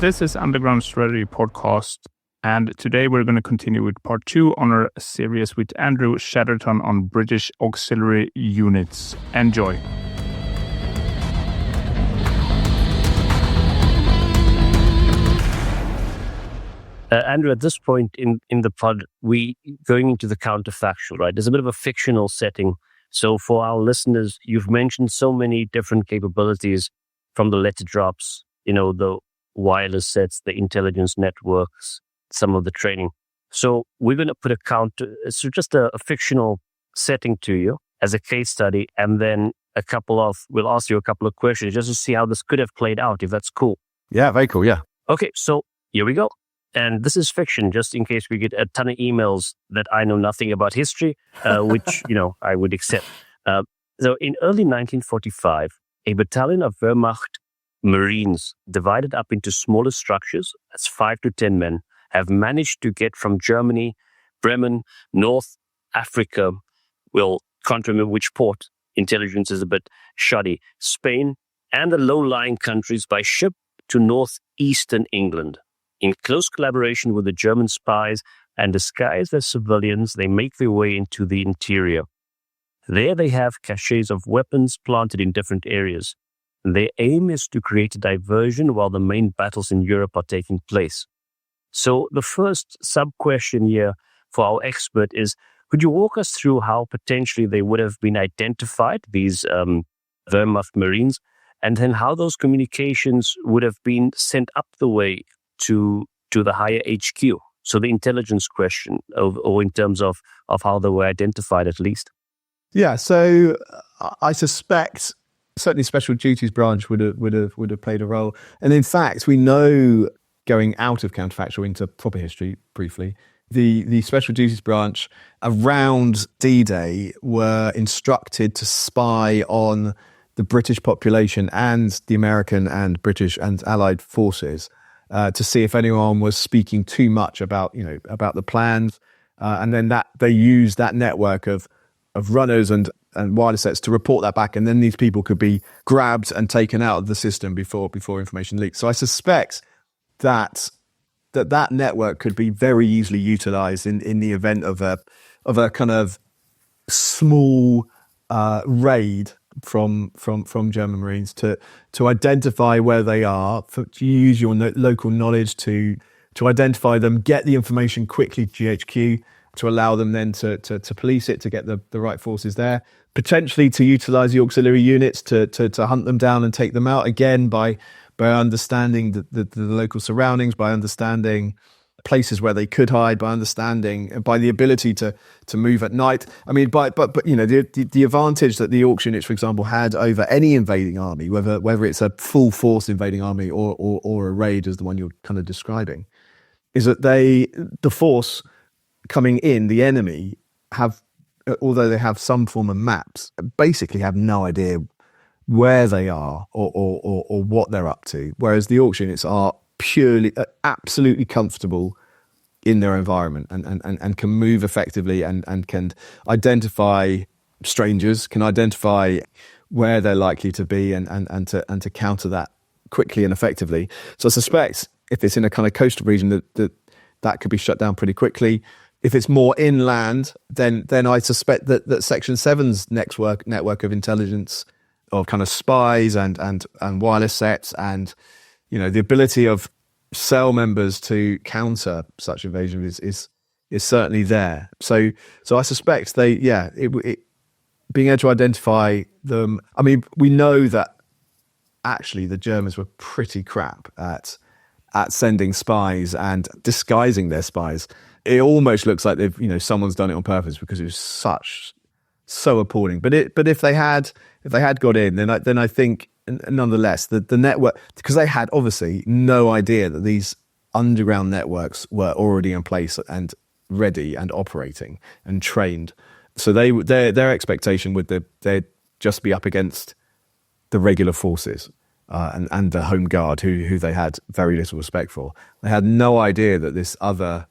This is Underground Strategy Podcast, and today we're going to continue with part 2 on our series with Andrew Chatterton on British auxiliary units. Enjoy. Andrew, at this point in the pod, we going into the counterfactual, right? There's a bit of a fictional setting. So for our listeners, you've mentioned so many different capabilities from the letter drops, the wireless sets, the intelligence networks, some of the training. So we're going to put so just a fictional setting to you as a case study, and then we'll ask you a couple of questions just to see how this could have played out, if that's cool. Yeah, very cool, yeah. Okay, so here we go. And this is fiction, just in case we get a ton of emails that I know nothing about history, which, I would accept. So in early 1945, a battalion of Wehrmacht Marines, divided up into smaller structures, that's 5 to 10 men, have managed to get from Germany, Bremen, North Africa, can't remember which port, intelligence is a bit shoddy, Spain, and the low-lying countries by ship to northeastern England. In close collaboration with the German spies and disguised as civilians, they make their way into the interior. There they have caches of weapons planted in different areas. Their aim is to create a diversion while the main battles in Europe are taking place. So the first sub-question here for our expert is, could you walk us through how potentially they would have been identified, these Wehrmacht Marines, and then how those communications would have been sent up the way to the higher HQ? So the intelligence question, or in terms of how they were identified, at least. Yeah, so I suspect certainly Special Duties Branch would have played a role. And in fact, we know, going out of counterfactual into proper history briefly, the Special Duties Branch around D-Day were instructed to spy on the British population and the American and British and Allied forces, to see if anyone was speaking too much about the plans, and then that they used that network of runners and wireless sets to report that back, and then these people could be grabbed and taken out of the system before information leaked. So I suspect that network could be very easily utilized in the event of a kind of small raid from German Marines to identify where they are, to use your local knowledge to identify them, get the information quickly to GHQ, to allow them then to police it, to get the right forces there, potentially to utilize the auxiliary units to hunt them down and take them out, again by understanding the local surroundings, by understanding places where they could hide, by the ability to move at night. I mean, but the advantage that the AUX units, for example, had over any invading army, whether it's a full force invading army or a raid, as the one you're kind of describing, is that the force coming in, the enemy, although they have some form of maps, basically have no idea where they are or what they're up to, whereas the AUX units are absolutely comfortable in their environment and can move effectively and can identify strangers, can identify where they're likely to be and to counter that quickly and effectively. So I suspect if it's in a kind of coastal region that could be shut down pretty quickly. If it's more inland, then I suspect that Section 7's network of intelligence, of kind of spies and wireless sets, and the ability of cell members to counter such invasion is certainly there. So I suspect being able to identify them. I mean, we know that actually the Germans were pretty crap at sending spies and disguising their spies. It almost looks like someone's done it on purpose, because it was so appalling. But if they had got in, then I think, nonetheless, the network, because they had obviously no idea that these underground networks were already in place and ready and operating and trained. So their expectation would they'd just be up against the regular forces and the Home Guard, who they had very little respect for. They had no idea that this other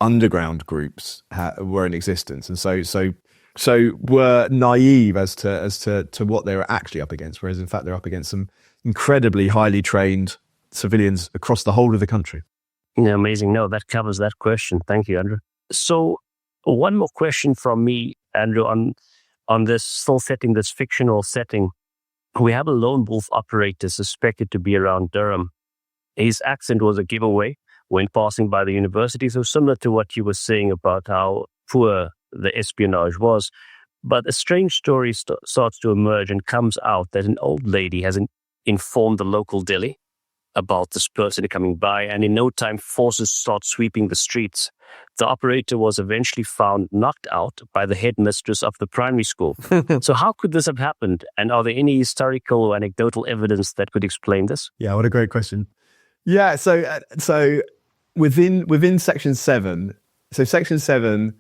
underground groups were in existence, and so were naive as to what they were actually up against. Whereas in fact they're up against some incredibly highly trained civilians across the whole of the country. Yeah, amazing. No, that covers that question. Thank you, Andrew. So one more question from me, Andrew, on this still setting, this fictional setting. We have a lone wolf operator suspected to be around Durham. His accent was a giveaway when passing by the university, so similar to what you were saying about how poor the espionage was. But a strange story starts to emerge and comes out that an old lady has informed the local deli about this person coming by, and in no time, forces start sweeping the streets. The operator was eventually found knocked out by the headmistress of the primary school. So how could this have happened? And are there any historical or anecdotal evidence that could explain this? Yeah, what a great question. Yeah, so within Section 7, so Section 7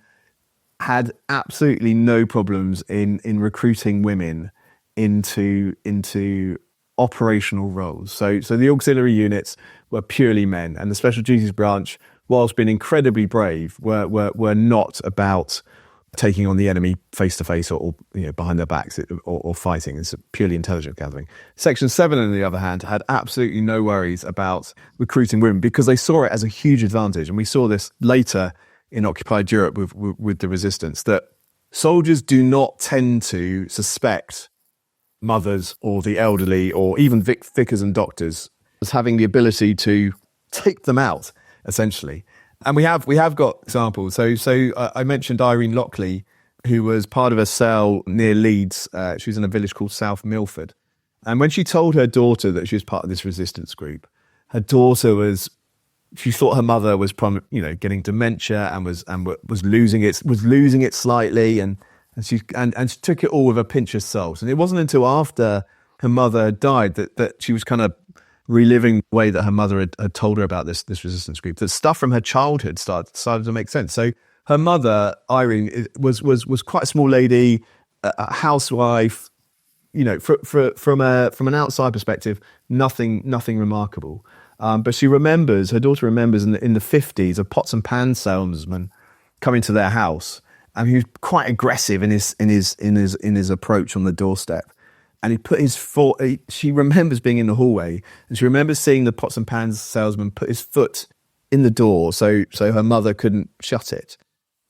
had absolutely no problems in recruiting women into operational roles. So the auxiliary units were purely men, and the Special Duties Branch, whilst being incredibly brave, were not about taking on the enemy face to face or behind their backs or fighting. It's purely intelligence gathering. Section 7, on the other hand, had absolutely no worries about recruiting women because they saw it as a huge advantage, and we saw this later in occupied Europe with the resistance, that soldiers do not tend to suspect mothers or the elderly or even vicars and doctors as having the ability to take them out, essentially. And we have got examples. So I mentioned Irene Lockley, who was part of a cell near Leeds. She was in a village called South Milford. And when she told her daughter that she was part of this resistance group, her daughter she thought her mother was getting dementia and was losing it slightly, and she took it all with a pinch of salt. And it wasn't until after her mother had died that she was kind of reliving the way that her mother had told her about this resistance group, that stuff from her childhood started to make sense. So her mother, Irene, was quite a small lady, a housewife. From an outside perspective, nothing remarkable. But her daughter remembers in the 50s, a pots and pans salesman coming to their house, and he was quite aggressive in his approach on the doorstep. And he put his foot. She remembers being in the hallway, and she remembers seeing the pots and pans salesman put his foot in the door, so her mother couldn't shut it.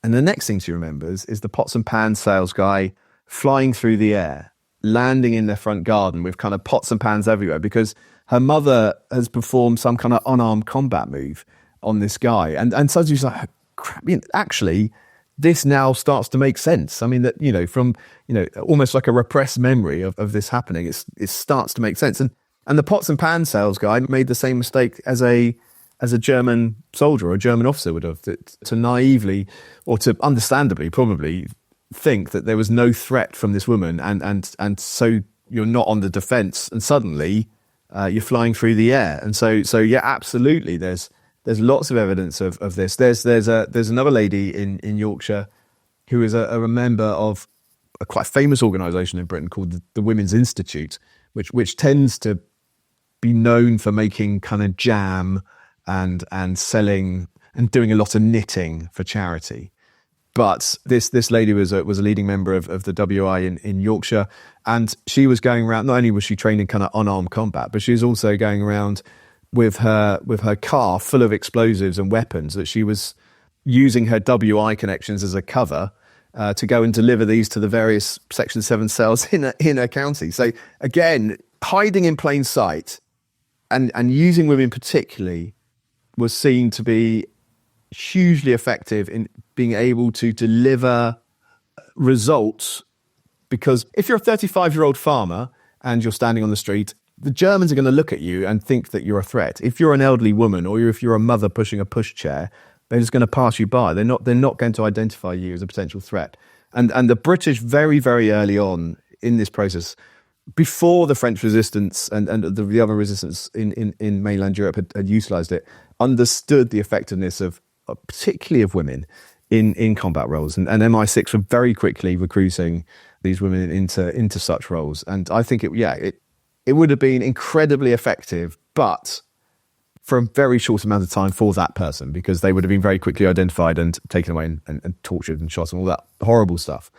And the next thing she remembers is the pots and pans sales guy flying through the air, landing in their front garden with kind of pots and pans everywhere, because her mother has performed some kind of unarmed combat move on this guy. And so she's like, crap, actually, this now starts to make sense. I mean, that, from almost like a repressed memory of this happening, it starts to make sense. And the pots and pans sales guy made the same mistake as a German soldier or a German officer would have, to naively, or to understandably probably, think that there was no threat from this woman, and so you're not on the defense, and suddenly you're flying through the air. And so yeah, absolutely, there's lots of evidence of this. There's another lady in Yorkshire who is a member of a quite famous organisation in Britain called the Women's Institute, which tends to be known for making kind of jam and selling and doing a lot of knitting for charity. But this lady was a leading member of the WI in Yorkshire, and she was going around. Not only was she trained in kind of unarmed combat, but she was also going around with her car full of explosives and weapons, that she was using her WI connections as a cover to go and deliver these to the various Section 7 cells in her county. So again, hiding in plain sight and using women particularly was seen to be hugely effective in being able to deliver results. Because if you're a 35-year-old farmer and you're standing on the street, the Germans are going to look at you and think that you're a threat. If you're an elderly woman, or if you're a mother pushing a pushchair, they're just going to pass you by. They're not going to identify you as a potential threat. And the British very, very early on in this process, before the French resistance and the other resistance in mainland Europe had utilised it, understood the effectiveness of particularly of women in combat roles. And MI6 were very quickly recruiting these women into such roles. And I think it would have been incredibly effective, but for a very short amount of time for that person, because they would have been very quickly identified and taken away and tortured and shot and all that horrible stuff.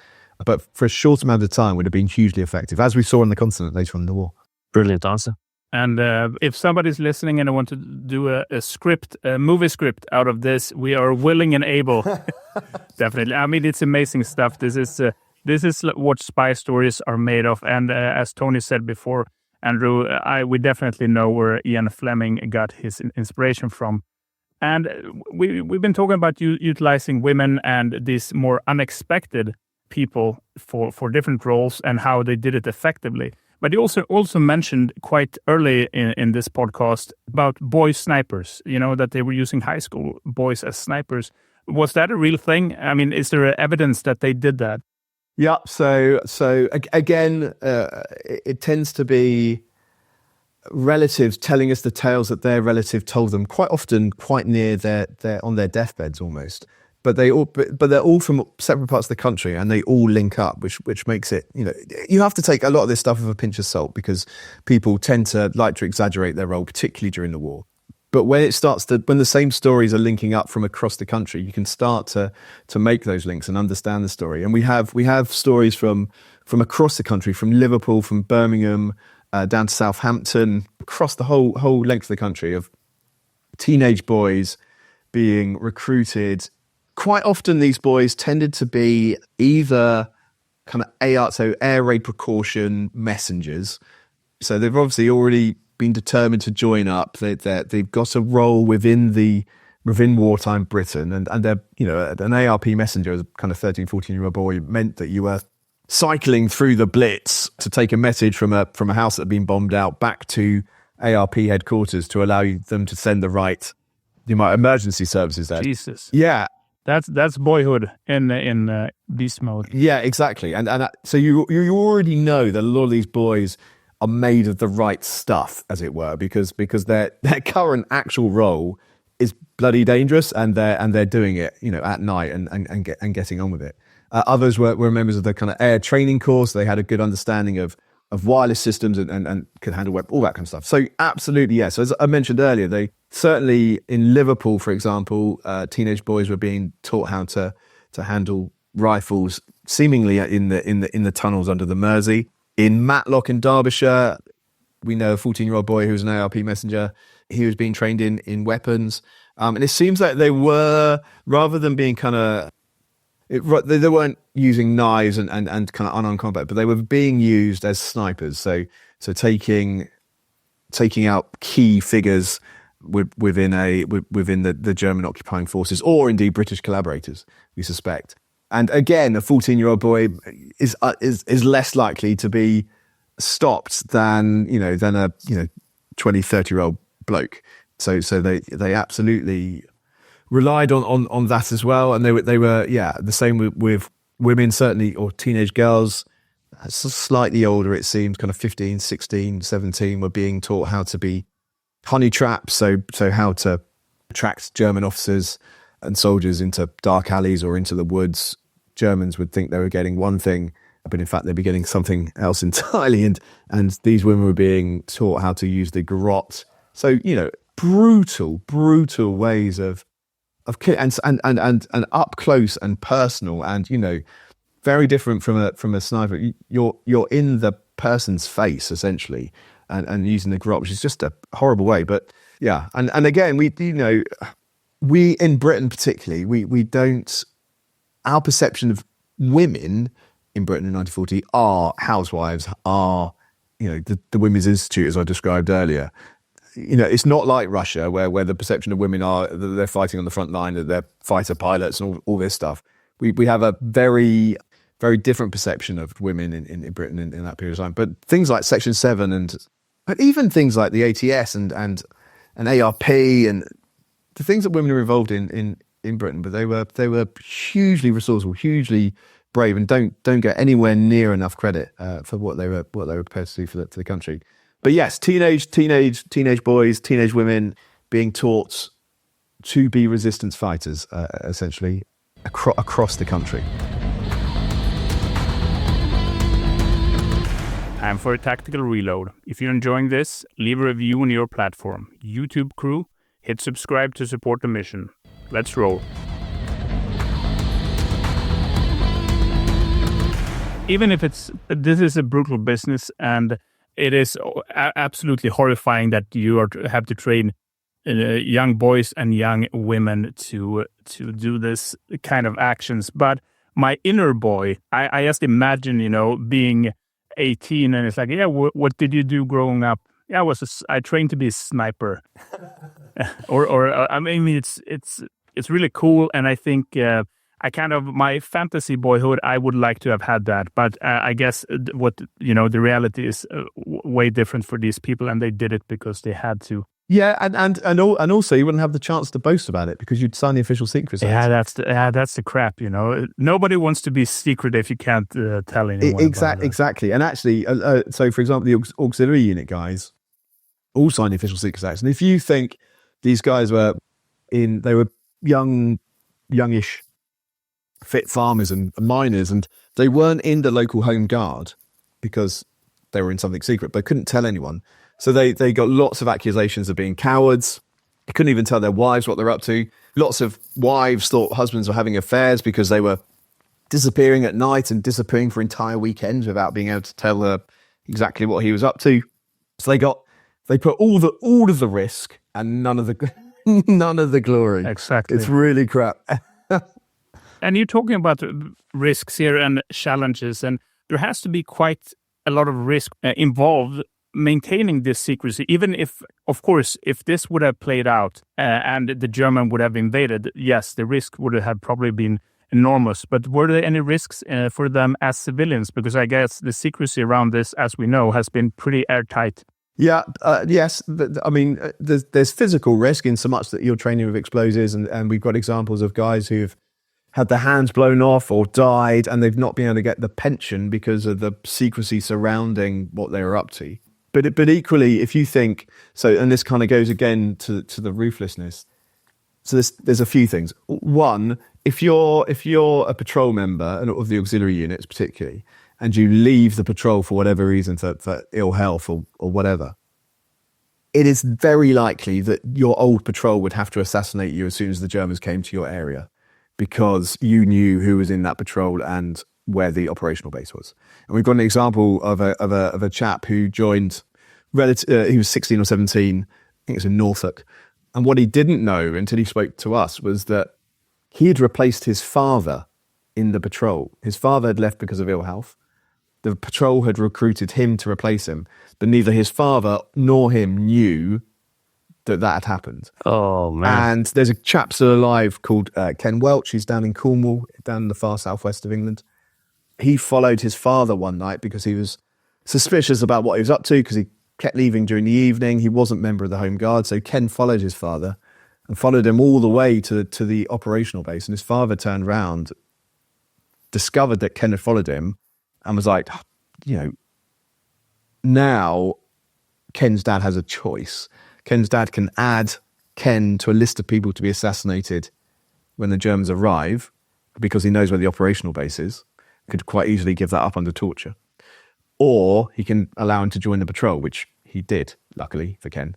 But for a short amount of time would have been hugely effective, as we saw on the continent later on in the war. Brilliant answer. And if somebody's listening and I want to do a movie script out of this, we are willing and able. Definitely. I mean, it's amazing stuff. This is what spy stories are made of. And as Tony said before, Andrew, we definitely know where Ian Fleming got his inspiration from. And we've been talking about utilizing women and these more unexpected people for different roles and how they did it effectively. But you also mentioned quite early in this podcast about boy snipers, that they were using high school boys as snipers. Was that a real thing? I mean, is there evidence that they did that? Yeah. So again, it tends to be relatives telling us the tales that their relative told them, quite often quite near their on their deathbeds almost. But they're all from separate parts of the country, and they all link up, which makes it, you have to take a lot of this stuff with a pinch of salt, because people tend to like to exaggerate their role, particularly during the war. But when the same stories are linking up from across the country, you can start to make those links and understand the story. And we have stories from across the country, from Liverpool, from Birmingham, down to Southampton, across the whole length of the country, of teenage boys being recruited. Quite often these boys tended to be either kind of so air raid precaution messengers. So they've obviously already been determined to join up. They've got a role within wartime Britain, and they're, an ARP messenger as a kind of 13, 14-year-old boy meant that you were cycling through the Blitz to take a message from a house that had been bombed out back to ARP headquarters to allow them to send the right emergency services there. Jesus. Yeah. That's boyhood in beast mode. Yeah, exactly. And so you already know that a lot of these boys are made of the right stuff, as it were, because their current actual role is bloody dangerous, and they're doing it, at night and getting on with it. Others were members of the kind of air training course. They had a good understanding of wireless systems and could handle web, all that kind of stuff. So absolutely, yes. As I mentioned earlier, they certainly in Liverpool, for example, teenage boys were being taught how to handle rifles, seemingly in the tunnels under the Mersey. In Matlock in Derbyshire, we know a 14-year-old boy who was an ARP messenger. He was being trained in weapons, and it seems like they were, rather than being kind of, they weren't using knives and kind of unarmed combat, but they were being used as snipers. So taking out key figures within the German occupying forces, or indeed British collaborators, we suspect. And again, a 14-year-old boy is less likely to be stopped than a 20, 30-year-old bloke. So they absolutely relied on that as well. And they were the same with women, certainly, or teenage girls, slightly older, it seems, kind of 15, 16, 17, were being taught how to be honey traps. So how to attract German officers and soldiers into dark alleys or into the woods. Germans would think they were getting one thing, but in fact they'd be getting something else entirely. And these women were being taught how to use the garrote. So, brutal ways of and up close and personal, and very different from a sniper. You're in the person's face essentially, and using the garrote, which is just a horrible way. But yeah, and again, we in Britain particularly, we don't. Our perception of women in Britain in 1940 are housewives, are the Women's Institute, as I described earlier. It's not like Russia, where the perception of women are that they're fighting on the front line, that they're fighter pilots and all this stuff. We have a very, very different perception of women in Britain in that period of time. But things like Section 7 but even things like the ATS and ARP and the things that women are involved in Britain, but they were hugely resourceful, hugely brave, and don't get anywhere near enough credit for what they were prepared to do for the country. But yes, teenage boys, teenage women being taught to be resistance fighters, essentially, across the country. Time for a tactical reload. If you're enjoying this, leave a review on your platform. YouTube crew, hit subscribe to support the mission. Let's roll. Even if this is a brutal business, and it is absolutely horrifying that you have to train young boys and young women to do this kind of actions. But my inner boy, I just imagine, being 18 and it's like, yeah, what did you do growing up? Yeah, I trained to be a sniper. I mean, it's really cool, and I think my fantasy boyhood, I would like to have had that, but I guess the reality is way different for these people, and they did it because they had to. Yeah, and also you wouldn't have the chance to boast about it because you'd sign the Official Secrets Act. That's the crap. Nobody wants to be secret if you can't tell anyone. Exactly. And actually, so for example, the auxiliary unit guys all signed the Official Secrets Act, and if you think these guys were youngish, fit farmers and miners, and they weren't in the local home guard because they were in something secret, but couldn't tell anyone. So they got lots of accusations of being cowards. They couldn't even tell their wives what they're up to. Lots of wives thought husbands were having affairs because they were disappearing at night and disappearing for entire weekends without being able to tell her exactly what he was up to. So they put all of the risk and none of the glory. Exactly. It's really crap. And you're talking about risks here and challenges, and there has to be quite a lot of risk involved maintaining this secrecy, even if, of course, if this would have played out and the German would have invaded, yes, the risk would have probably been enormous. But were there any risks for them as civilians? Because I guess the secrecy around this, as we know, has been pretty airtight. Yeah, yes. I mean, there's physical risk in so much that you're training with explosives, and we've got examples of guys who've had their hands blown off or died, and they've not been able to get the pension because of the secrecy surrounding what they were up to. But equally, if you think so, and this kind of goes again to the ruthlessness. So there's a few things. One, if you're a patrol member, and of the auxiliary units particularly, and you leave the patrol for whatever reason, for ill health or whatever, it is very likely that your old patrol would have to assassinate you as soon as the Germans came to your area, because you knew who was in that patrol and where the operational base was. And we've got an example of a chap who joined, he was 16 or 17, I think it's in Norfolk. And what he didn't know until he spoke to us was that he had replaced his father in the patrol. His father had left because of ill health. The patrol had recruited him to replace him, but neither his father nor him knew that had happened. Oh, man. And there's a chap still alive called Ken Welch. He's down in Cornwall, down in the far southwest of England. He followed his father one night because he was suspicious about what he was up to, because he kept leaving during the evening. He wasn't a member of the Home Guard. So Ken followed his father and followed him all the way to the operational base. And his father turned round, discovered that Ken had followed him, and was like, now Ken's dad has a choice. Ken's dad can add Ken to a list of people to be assassinated when the Germans arrive, because he knows where the operational base is. Could quite easily give that up under torture. Or he can allow him to join the patrol, which he did, luckily for Ken.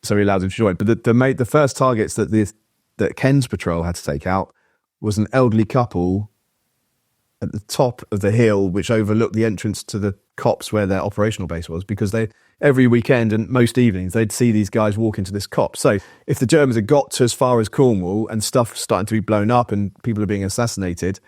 So he allowed him to join. But the first targets that Ken's patrol had to take out was an elderly couple at the top of the hill, which overlooked the entrance to the copse where their operational base was, because every weekend and most evenings they'd see these guys walk into this copse. So if the Germans had got to as far as Cornwall and stuff starting to be blown up and people are being assassinated,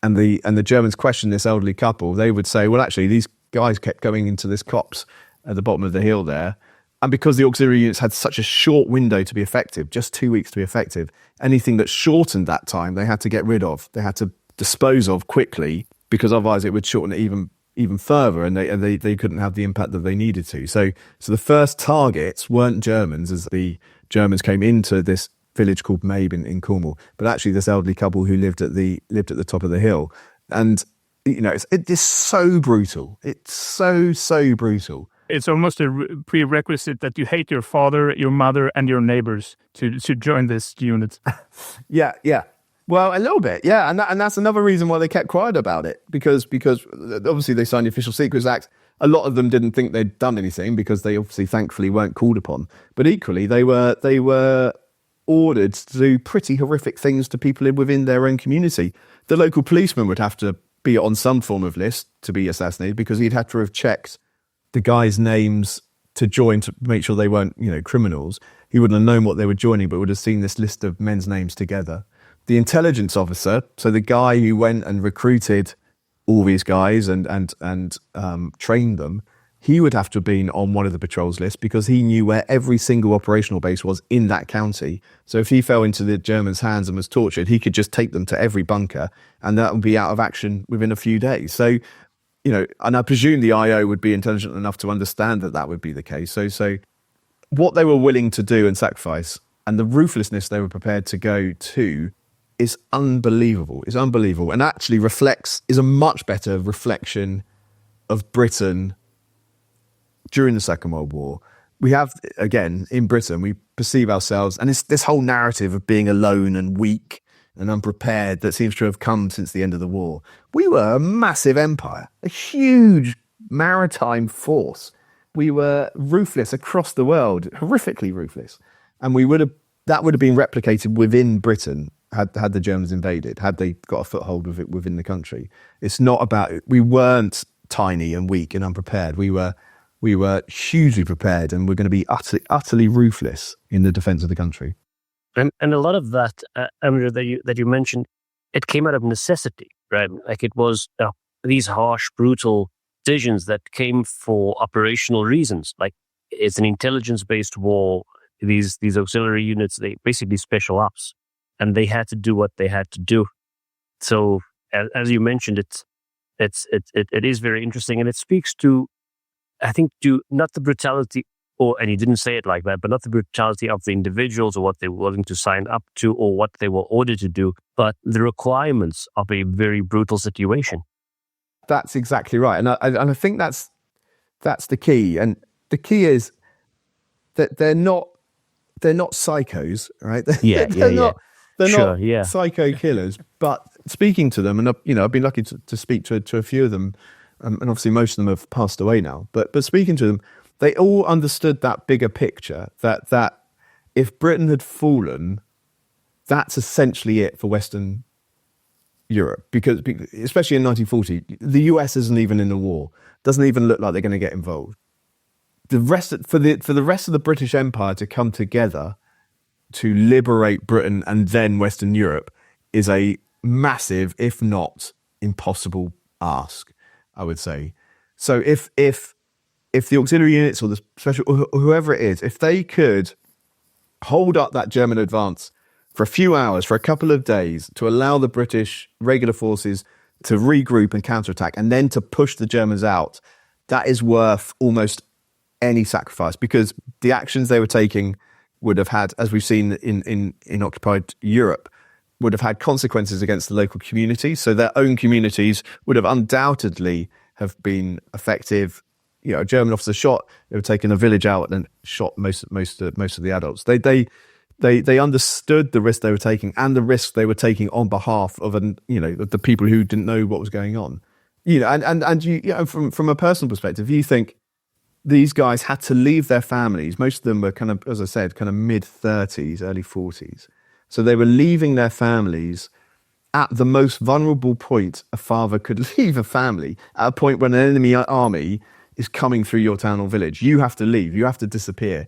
and the Germans questioned this elderly couple, they would say, well, actually, these guys kept going into this copse at the bottom of the hill there. And because the auxiliary units had such a short window to be effective, just 2 weeks to be effective, anything that shortened that time, they had to get rid of. They had to dispose of quickly, because otherwise it would shorten it even further, and they couldn't have the impact that they needed to. So the first targets weren't Germans, as the Germans came into this village called Mabe in Cornwall, but actually this elderly couple who lived at the top of the hill. And it is so brutal. It's so brutal. It's almost a prerequisite that you hate your father, your mother, and your neighbors to join this unit. Yeah. Well, a little bit, yeah, and that's another reason why they kept quiet about it, because obviously they signed the Official Secrets Act. A lot of them didn't think they'd done anything, because they obviously, thankfully, weren't called upon. But equally, they were ordered to do pretty horrific things to people within their own community. The local policeman would have to be on some form of list to be assassinated, because he'd have to have checked the guys' names to join to make sure they weren't, criminals. He wouldn't have known what they were joining, but would have seen this list of men's names together. The intelligence officer, so the guy who went and recruited all these guys and trained them, he would have to have been on one of the patrols lists because he knew where every single operational base was in that county. So if he fell into the Germans' hands and was tortured, he could just take them to every bunker and that would be out of action within a few days. So, and I presume the IO would be intelligent enough to understand that would be the case. So what they were willing to do and sacrifice and the ruthlessness they were prepared to go to is unbelievable. It's unbelievable and actually is a much better reflection of Britain during the Second World War. We have, again, in Britain, we perceive ourselves, and it's this whole narrative of being alone and weak and unprepared that seems to have come since the end of the war. We were a massive empire, a huge maritime force. We were ruthless across the world, horrifically ruthless. And that would have been replicated within Britain had the Germans invaded, had they got a foothold of it within the country. It's not about, we weren't tiny and weak and unprepared. We were hugely prepared and we're going to be utterly ruthless in the defense of the country. And a lot of that, Andrew, that you mentioned, it came out of necessity, right? Like it was these harsh, brutal decisions that came for operational reasons. Like it's an intelligence-based war. These auxiliary units, they basically special ops, and they had to do what they had to do. So, as you mentioned, it is very interesting, and it speaks to, I think, to not the brutality, and he didn't say it like that, but not the brutality of the individuals or what they were willing to sign up to or what they were ordered to do, but the requirements of a very brutal situation. That's exactly right, and I think that's the key. And the key is that they're not psychos, right? They're not psycho killers. But speaking to them, and I've been lucky to speak to a few of them. And obviously most of them have passed away now, but speaking to them, they all understood that bigger picture, that if Britain had fallen, that's essentially it for Western Europe, because especially in 1940, the US isn't even in the war, doesn't even look like they're going to get involved. For the rest of the British Empire to come together to liberate Britain and then Western Europe is a massive, if not impossible, ask, I would say. So if the auxiliary units or the special, or whoever it is, if they could hold up that German advance for a few hours, for a couple of days, to allow the British regular forces to regroup and counterattack, and then to push the Germans out, that is worth almost any sacrifice, because the actions they were taking would have had, as we've seen in occupied Europe, would have had consequences against the local communities. So their own communities would have undoubtedly have been effective. A German officer shot, they were taking a village out and shot most of the adults. They understood the risk they were taking and the risk they were taking on behalf of the people who didn't know what was going on. From a personal perspective, you think these guys had to leave their families. Most of them were kind of, as I said, kind of mid-30s, early 40s. So they were leaving their families at the most vulnerable point a father could leave a family, at a point when an enemy army is coming through your town or village. You have to leave. You have to disappear.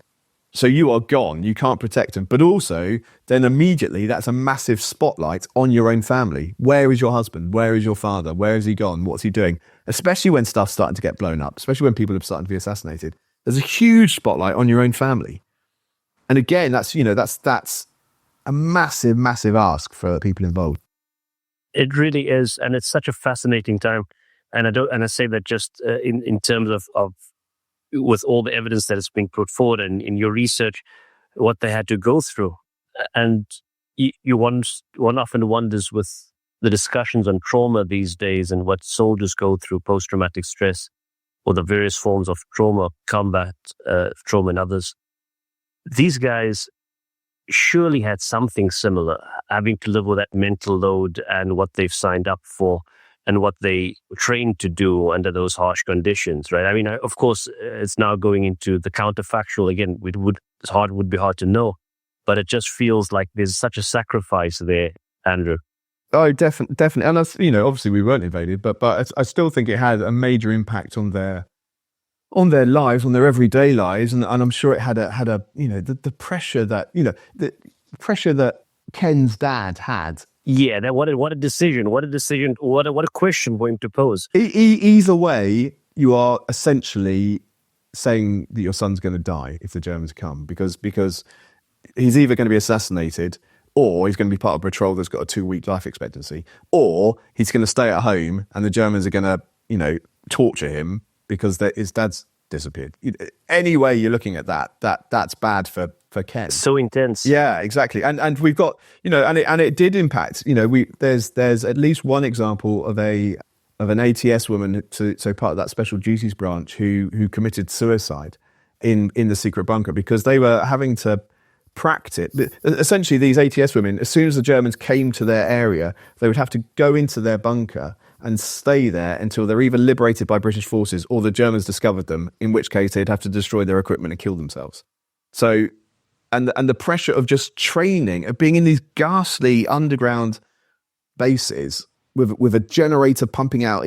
So you are gone. You can't protect them. But also, then immediately, that's a massive spotlight on your own family. Where is your husband? Where is your father? Where is he gone? What's he doing? Especially when stuff's starting to get blown up, especially when people are starting to be assassinated. There's a huge spotlight on your own family. And again, that's a massive, massive ask for people involved. It really is. And it's such a fascinating time. And I say that just in terms of with all the evidence that is being put forward and in your research, what they had to go through. And one often wonders with the discussions on trauma these days and what soldiers go through, post-traumatic stress, or the various forms of trauma, combat trauma and others. These guys surely had something similar, having to live with that mental load and what they've signed up for and what they trained to do under those harsh conditions, right? I mean, of course, it's now going into the counterfactual again. It would be hard to know, but it just feels like there's such a sacrifice there, Andrew. Oh, definitely. And that's, obviously we weren't invaded, but I still think it had a major impact on their on their lives, on their everyday lives, and I'm sure it had a the pressure that the pressure that Ken's dad had. Yeah, that what a decision, what a question for him to pose. Either way, you are essentially saying that your son's going to die if the Germans come, because he's either going to be assassinated, or he's going to be part of a patrol that's got a 2-week life expectancy, or he's going to stay at home and the Germans are going to torture him because his dad's disappeared. Any way you're looking at that's bad for Ken. So intense. Yeah, exactly. And we've got, and it did impact, there's at least one example of an ATS woman, so part of that special duties branch, who committed suicide in the secret bunker because they were having to practice. Essentially, these ATS women, as soon as the Germans came to their area, they would have to go into their bunker and stay there until they're either liberated by British forces or the Germans discovered them, in which case they'd have to destroy their equipment and kill themselves. So, and the pressure of just training, of being in these ghastly underground bases with a generator pumping out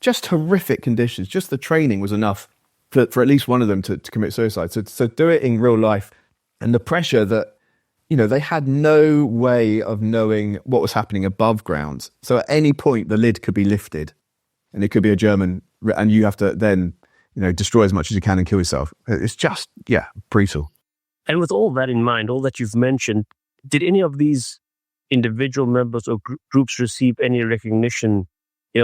just horrific conditions. Just the training was enough for at least one of them to commit suicide. So do it in real life, and the pressure that they had no way of knowing what was happening above ground. So at any point, the lid could be lifted, and it could be a German, and you have to then destroy as much as you can and kill yourself. It's just brutal. And with all that in mind, all that you've mentioned, did any of these individual members or groups receive any recognition,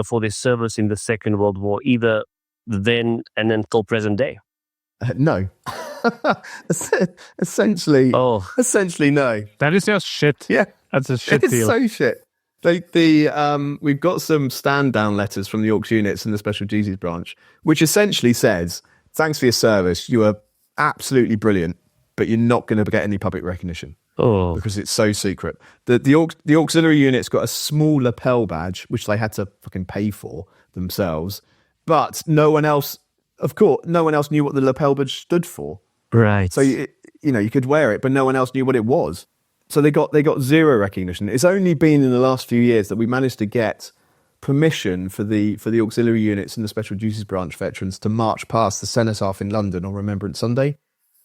for their service in the Second World War, either then and until present day? No. Essentially no. That is just shit. Yeah, that's a shit it's deal. So shit. We've got some stand down letters from the Orcs units and the Special Duties branch, which essentially says, "Thanks for your service. You are absolutely brilliant, but you're not going to get any public recognition because it's so secret." The auxiliary units got a small lapel badge, which they had to fucking pay for themselves, but no one else knew what the lapel badge stood for. Right. So you could wear it, but no one else knew what it was. So they got zero recognition. It's only been in the last few years that we managed to get permission for the auxiliary units and the Special Duties branch veterans to march past the Cenotaph in London on Remembrance Sunday.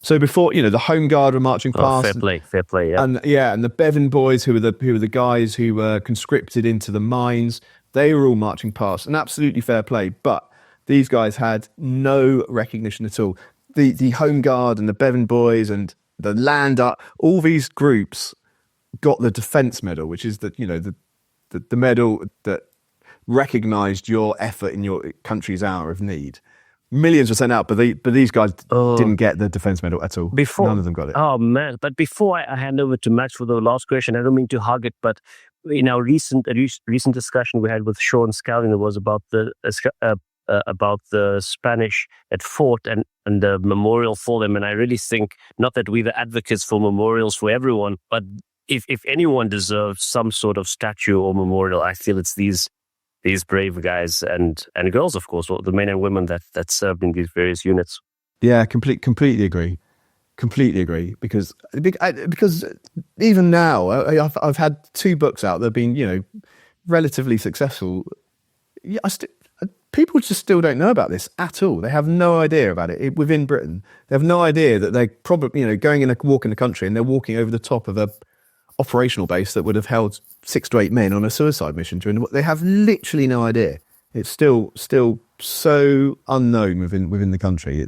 So before, the Home Guard were marching past. Fair play. Yeah. And the Bevan boys, who were the guys who were conscripted into the mines, they were all marching past, and absolutely fair play. But these guys had no recognition at all. The Home Guard and the Bevan boys and the Land Up, all these groups got the Defence Medal, which is the medal that recognised your effort in your country's hour of need. Millions were sent out, but these guys didn't get the Defence Medal at all. None of them got it. Oh man! But before I hand over to Max for the last question, I don't mean to hug it, but in our recent discussion we had with Sean Scallion, it was about the Spanish at Fort and the memorial for them. And I really think, not that we're the advocates for memorials for everyone, but if anyone deserves some sort of statue or memorial, I feel it's these brave guys and girls, of course, the men and women that served in these various units. Yeah, completely agree. Because even now, I've had 2 books out that have been, relatively successful. Yeah, people just still don't know about this at all. They have no idea about it within Britain. They have no idea that they're probably, going in a walk in the country and they're walking over the top of a operational base that would have held 6 to 8 men on a suicide mission they have literally no idea. It's still so unknown within the country.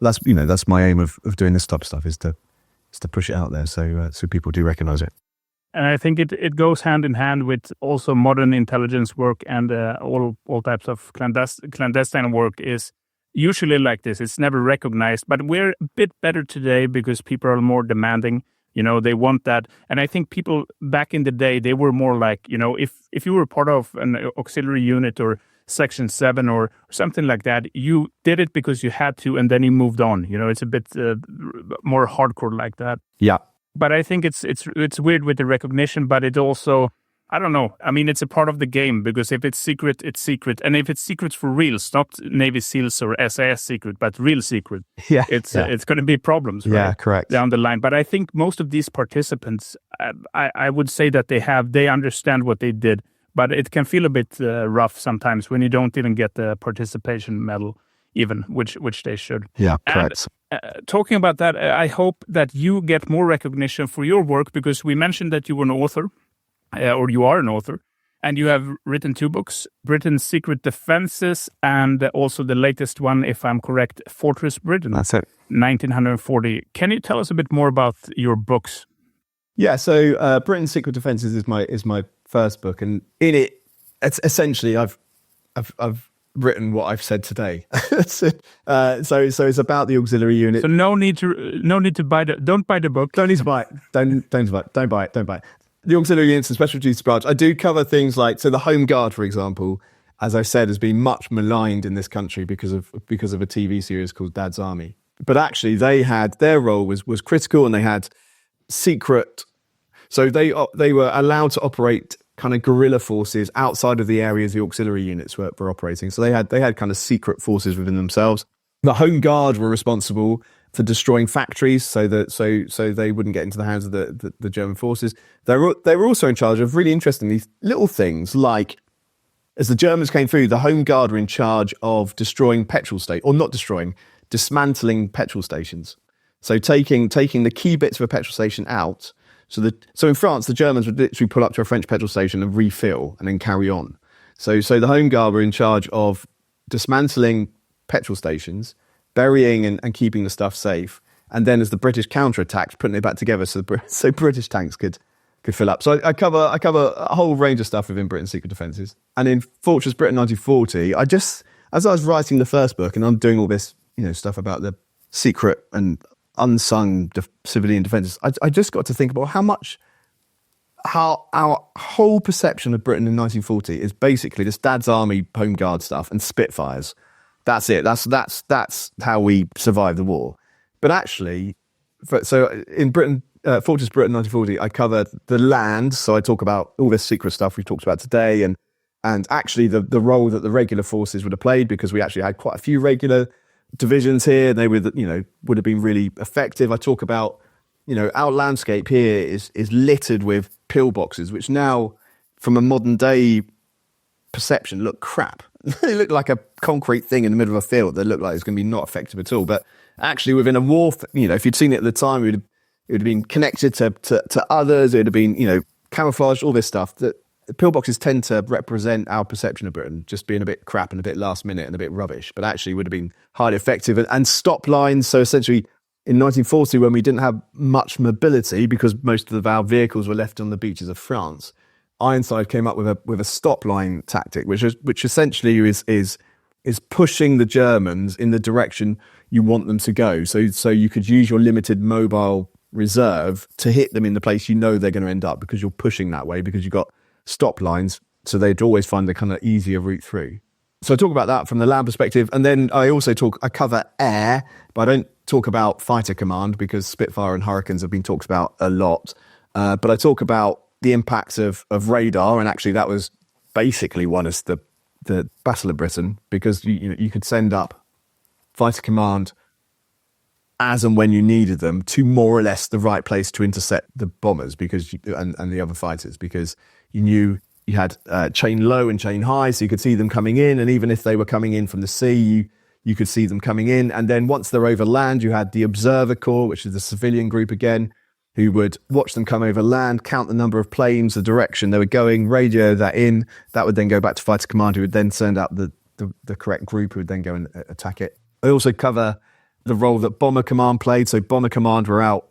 That's my aim of doing this type of stuff is to push it out there so people do recognize it. And I think it goes hand in hand with also modern intelligence work and all types of clandestine work is usually like this. It's never recognized, but we're a bit better today because people are more demanding. They want that. And I think people back in the day, they were more like, if you were part of an auxiliary unit or Section 7 or something like that, you did it because you had to, and then you moved on. It's a bit more hardcore like that. Yeah. But I think it's weird with the recognition, but it also, I don't know. I mean, it's a part of the game because if it's secret, it's secret. And if it's secret for real, it's not Navy SEALs or SAS secret, but real secret. Yeah, it's going to be problems, right? Yeah, correct. Down the line. But I think most of these participants, I would say that they understand what they did, but it can feel a bit rough sometimes when you don't even get the participation medal. even, which they should. Yeah, And, correct. talking about that, I hope that you get more recognition for your work, because we mentioned that you were an author, or you are an author, and you have written 2 books, Britain's Secret Defenses, and also the latest one, if I'm correct, Fortress Britain. That's it. 1940. Can you tell us a bit more about your books? Yeah, so Britain's Secret Defences is my first book, and in it, it's essentially I've written what I've said today. So it's about the auxiliary unit. So no need to don't buy the book. Don't need to buy it. Don't buy it. The auxiliary units and special duties branch. I do cover things like, so the Home Guard, for example, as I've said, has been much maligned in this country because of a TV series called Dad's Army. But actually, their role was critical, and they had secret. So they were allowed to operate kind of guerrilla forces outside of the areas the auxiliary units were operating. So they had kind of secret forces within themselves. The Home Guard were responsible for destroying factories, so they wouldn't get into the hands of the German forces. They were also in charge of, really interestingly, little things like, as the Germans came through, the Home Guard were in charge of destroying dismantling petrol stations. So taking the key bits of a petrol station out. So in France, the Germans would literally pull up to a French petrol station and refill and then carry on. So the Home Guard were in charge of dismantling petrol stations, burying and keeping the stuff safe, and then as the British counterattacked, putting it back together so British tanks could fill up. So I cover a whole range of stuff within Britain's Secret Defences. And in Fortress Britain 1940, as I was writing the first book, and I'm doing all this stuff about the secret and unsung civilian defences, I just got to think about how our whole perception of Britain in 1940 is basically this Dad's Army, Home Guard stuff and Spitfires. That's it. That's how we survived the war. But actually, so in Fortress Britain 1940, I cover the land. So I talk about all this secret stuff we've talked about today, and actually the role that the regular forces would have played, because we actually had quite a few regular divisions here. They would have been really effective. I talk about, our landscape here is littered with pillboxes, which now, from a modern day perception, look crap. They look like a concrete thing in the middle of a field. They look like it's going to be not effective at all. But actually, within a war, if you'd seen it at the time, it would have been connected to others. It would have been, camouflaged, all this stuff. The pillboxes tend to represent our perception of Britain, just being a bit crap and a bit last minute and a bit rubbish, but actually would have been highly effective. And stop lines. So essentially, in 1940, when we didn't have much mobility because most of our vehicles were left on the beaches of France, Ironside came up with a stop line tactic, which essentially is pushing the Germans in the direction you want them to go. So you could use your limited mobile reserve to hit them in the place they're going to end up, because you're pushing that way, because you've got stop lines, so they'd always find the kind of easier route through. So I talk about that from the land perspective, and then I cover air, but I don't talk about fighter command, because Spitfire and Hurricanes have been talked about a lot. But I talk about the impacts of radar, and actually that was basically won us the Battle of Britain, because you could send up fighter command as and when you needed them to more or less the right place to intercept the bombers, and the other fighters, because you knew you had chain low and chain high, so you could see them coming in, and even if they were coming in from the sea, you could see them coming in. And then once they're over land, you had the Observer Corps, which is the civilian group again, who would watch them come over land, count the number of planes, the direction they were going, radio that in. That would then go back to fighter command, who would then send out the correct group, who would then go and attack it. I also cover the role that Bomber Command played. So Bomber Command were out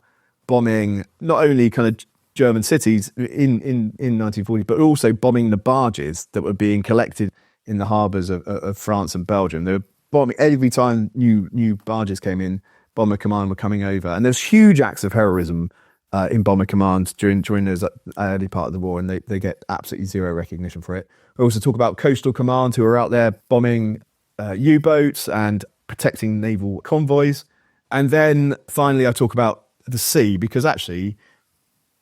bombing not only kind of German cities in 1940, but also bombing the barges that were being collected in the harbours of France and Belgium. They were bombing every time new barges came in. Bomber Command were coming over, and there's huge acts of heroism in Bomber Command during those early part of the war, and they get absolutely zero recognition for it. We also talk about Coastal Command, who are out there bombing U-boats and protecting naval convoys. And then finally, I talk about the sea, because actually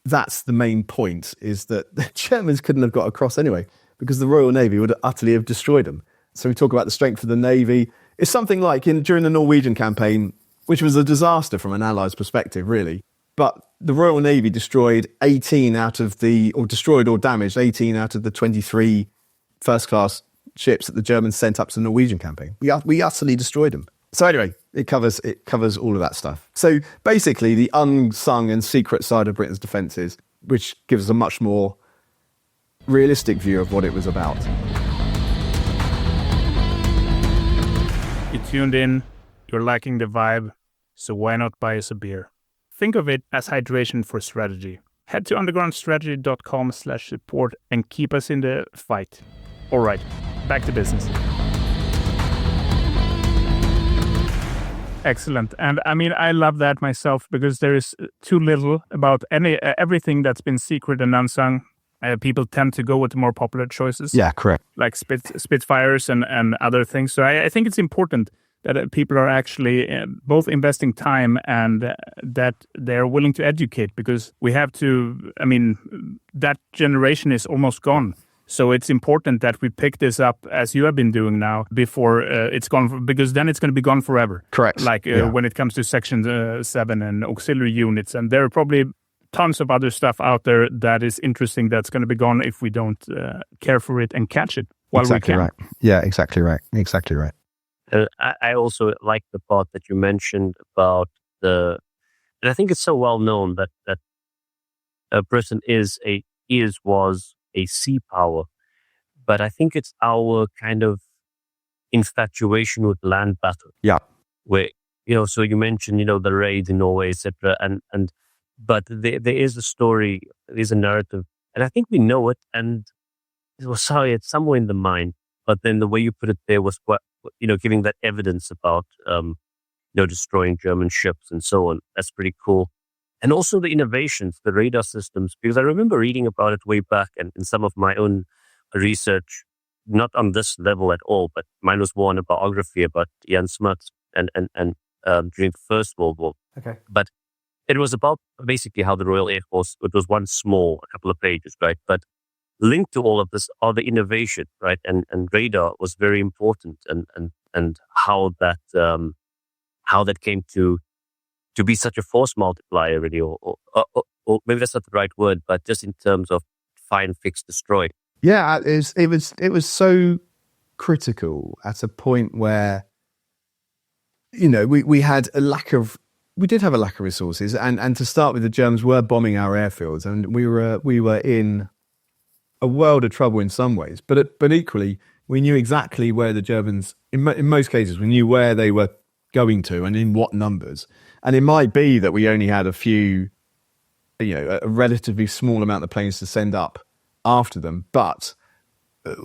that's the main point, is that the Germans couldn't have got across anyway, because the Royal Navy would utterly have destroyed them. So we talk about the strength of the Navy. It's something like during the Norwegian campaign, which was a disaster from an Allies perspective, really. But the Royal Navy destroyed damaged 18 out of the 23 first-class ships that the Germans sent up to the Norwegian campaign. We utterly destroyed them. So anyway, it covers all of that stuff. So basically, the unsung and secret side of Britain's defences, which gives us a much more realistic view of what it was about. You tuned in, you're liking the vibe, so why not buy us a beer? Think of it as hydration for strategy. Head to undergroundstrategy.com/support and keep us in the fight. All right, back to business. Excellent. And I mean, I love that myself because there is too little about everything that's been secret and unsung. People tend to go with the more popular choices. Yeah, correct. Like Spitfires and other things. So I think it's important that people are actually both investing time and that they're willing to educate, because we have to, I mean, that generation is almost gone. So it's important that we pick this up as you have been doing now before it's gone, because then it's going to be gone forever. Correct. Like when it comes to Section 7 and auxiliary units. And there are probably tons of other stuff out there that is interesting that's going to be gone if we don't care for it and catch it while we can. Right. Yeah, exactly right. Exactly right. I also like the part that you mentioned about and I think it's so well known that Britain was a sea power, but I think it's our kind of infatuation with land battle. Yeah. Where, so you mentioned, the raids in Norway, etc. But there is a story, there is a narrative, and I think we know it, and it's somewhere in the mind. But then the way you put it there was giving that evidence about, destroying German ships and so on. That's pretty cool. And also the innovations, the radar systems, because I remember reading about it way back and in some of my own research, not on this level at all, but mine was more on a biography about Jan Smuts and during the First World War. Okay. But it was about basically how the Royal Air Force, it was a couple of pages, right? But linked to all of this are the innovation, right? And radar was very important and how that came to be such a force multiplier, really, or maybe that's not the right word, but just in terms of find, fix, destroy. Yeah, it was so critical at a point where, we did have a lack of resources, and to start with, the Germans were bombing our airfields, and we were in a world of trouble in some ways, but equally, we knew exactly where the Germans, in most cases, we knew where they were going to and in what numbers. And it might be that we only had a few, a relatively small amount of planes to send up after them, but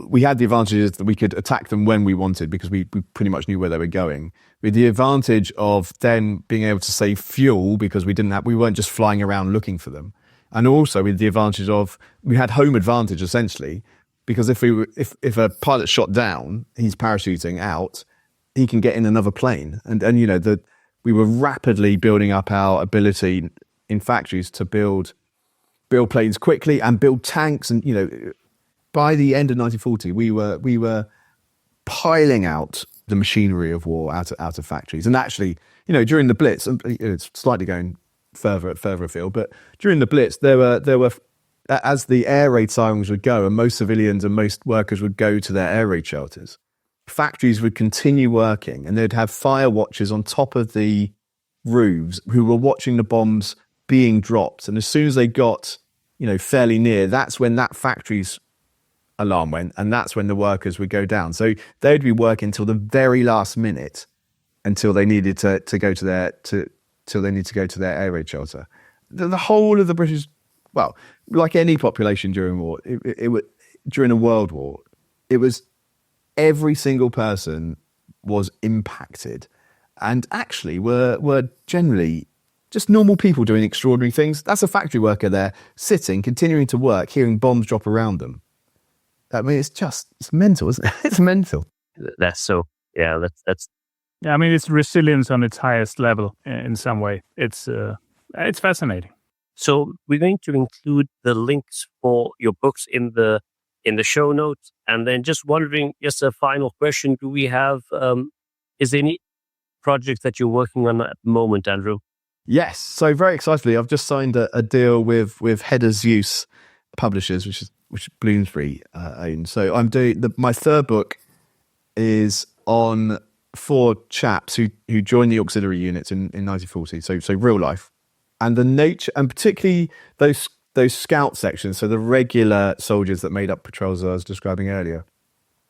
we had the advantages that we could attack them when we wanted because we pretty much knew where they were going. With the advantage of then being able to save fuel because we weren't just flying around looking for them. And also with the advantage of we had home advantage essentially, because if a pilot shot down, he's parachuting out, he can get in another plane. And we were rapidly building up our ability in factories to build planes quickly and build tanks. And, by the end of 1940, we were piling out the machinery of war out of factories. And actually, during the Blitz, it's slightly going further afield, but during the Blitz, there were as the air raid sirens would go, and most civilians and most workers would go to their air raid shelters, factories would continue working, and they'd have fire watchers on top of the roofs who were watching the bombs being dropped. And as soon as they got, fairly near, that's when that factory's alarm went, and that's when the workers would go down. So they'd be working till the very last minute until they needed to go to their air raid shelter. The whole of the British, well, like any population during war, during a world war, it was every single person was impacted, and actually were generally just normal people doing extraordinary things. That's a factory worker there, sitting, continuing to work, hearing bombs drop around them. I mean, it's mental, isn't it? It's mental. That's so, yeah, that's. Yeah, I mean, it's resilience on its highest level in some way. It's fascinating. So we're going to include the links for your books in the show notes. And then just wondering, just a final question, do we have, is there any projects that you're working on at the moment, Andrew? Yes. So very excitedly, I've just signed a deal with Headers Use Publishers, which Bloomsbury owns. So I'm doing my third book is on 4 chaps who joined the auxiliary units in 1940. So real life, and the nature, and particularly those scout sections. So the regular soldiers that made up patrols that I was describing earlier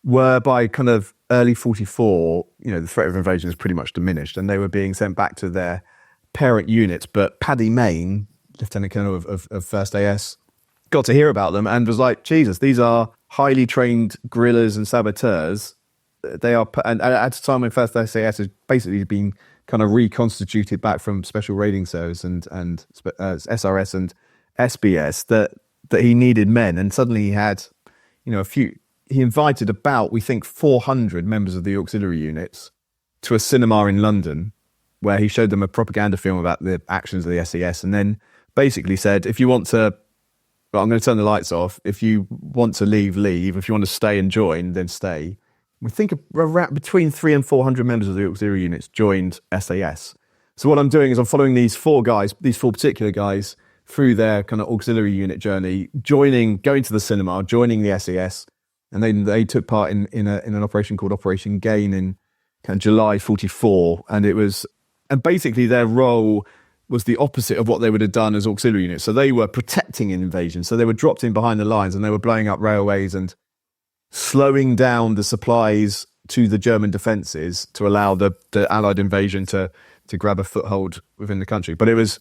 were by kind of early 44. The threat of invasion is pretty much diminished, and they were being sent back to their parent units. But Paddy Main, Lieutenant Colonel of 1st AS, got to hear about them and was like, Jesus, these are highly trained guerrillas and saboteurs. They are, and at a time when 1st SAS has basically been kind of reconstituted back from Special Raiding Service and SRS and SBS, that he needed men. And suddenly he had, he invited about, we think, 400 members of the auxiliary units to a cinema in London, where he showed them a propaganda film about the actions of the SES, and then basically said, if you want to, well, I'm going to turn the lights off. If you want to leave, leave. If you want to stay and join, then stay. We think around between 300 and 400 members of the auxiliary units joined SAS. So what I'm doing is I'm following these 4 particular guys, through their kind of auxiliary unit journey, going to the cinema, joining the SAS, and then they took part in an operation called Operation Gain in kind of July 44, and basically their role was the opposite of what they would have done as auxiliary units. So they were protecting an invasion. So they were dropped in behind the lines, and they were blowing up railways and slowing down the supplies to the German defences to allow the Allied invasion to grab a foothold within the country. But it was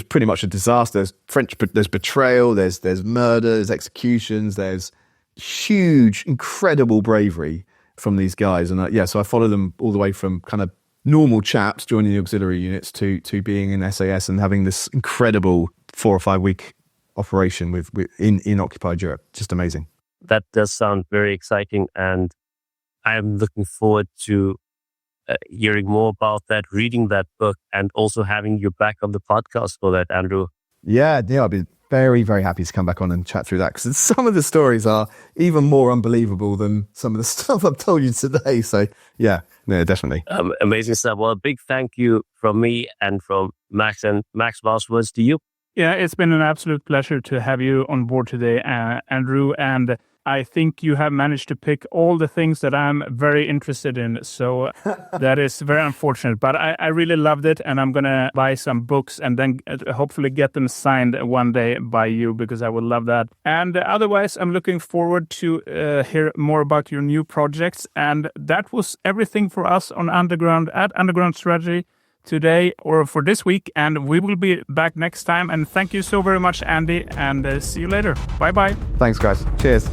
pretty much a disaster. There's betrayal, there's murder, there's executions, there's huge, incredible bravery from these guys. And so I follow them all the way from kind of normal chaps joining the auxiliary units to being in SAS and having this incredible 4 or 5 week operation in occupied Europe. Just amazing. That does sound very exciting, and I am looking forward to hearing more about that, reading that book, and also having you back on the podcast for that, Andrew. Yeah, I'd be very, very happy to come back on and chat through that, because some of the stories are even more unbelievable than some of the stuff I've told you today. So yeah, definitely. Amazing stuff. Well, a big thank you from me and from Max. And Max, last words to you. Yeah, it's been an absolute pleasure to have you on board today, Andrew. And I think you have managed to pick all the things that I'm very interested in. So that is very unfortunate. But I really loved it. And I'm going to buy some books and then hopefully get them signed one day by you, because I would love that. And otherwise, I'm looking forward to hear more about your new projects. And that was everything for us on Underground Strategy today, or for this week, and we will be back next time. And thank you so very much, Andy, and see you later. Bye-bye. Thanks, guys. Cheers.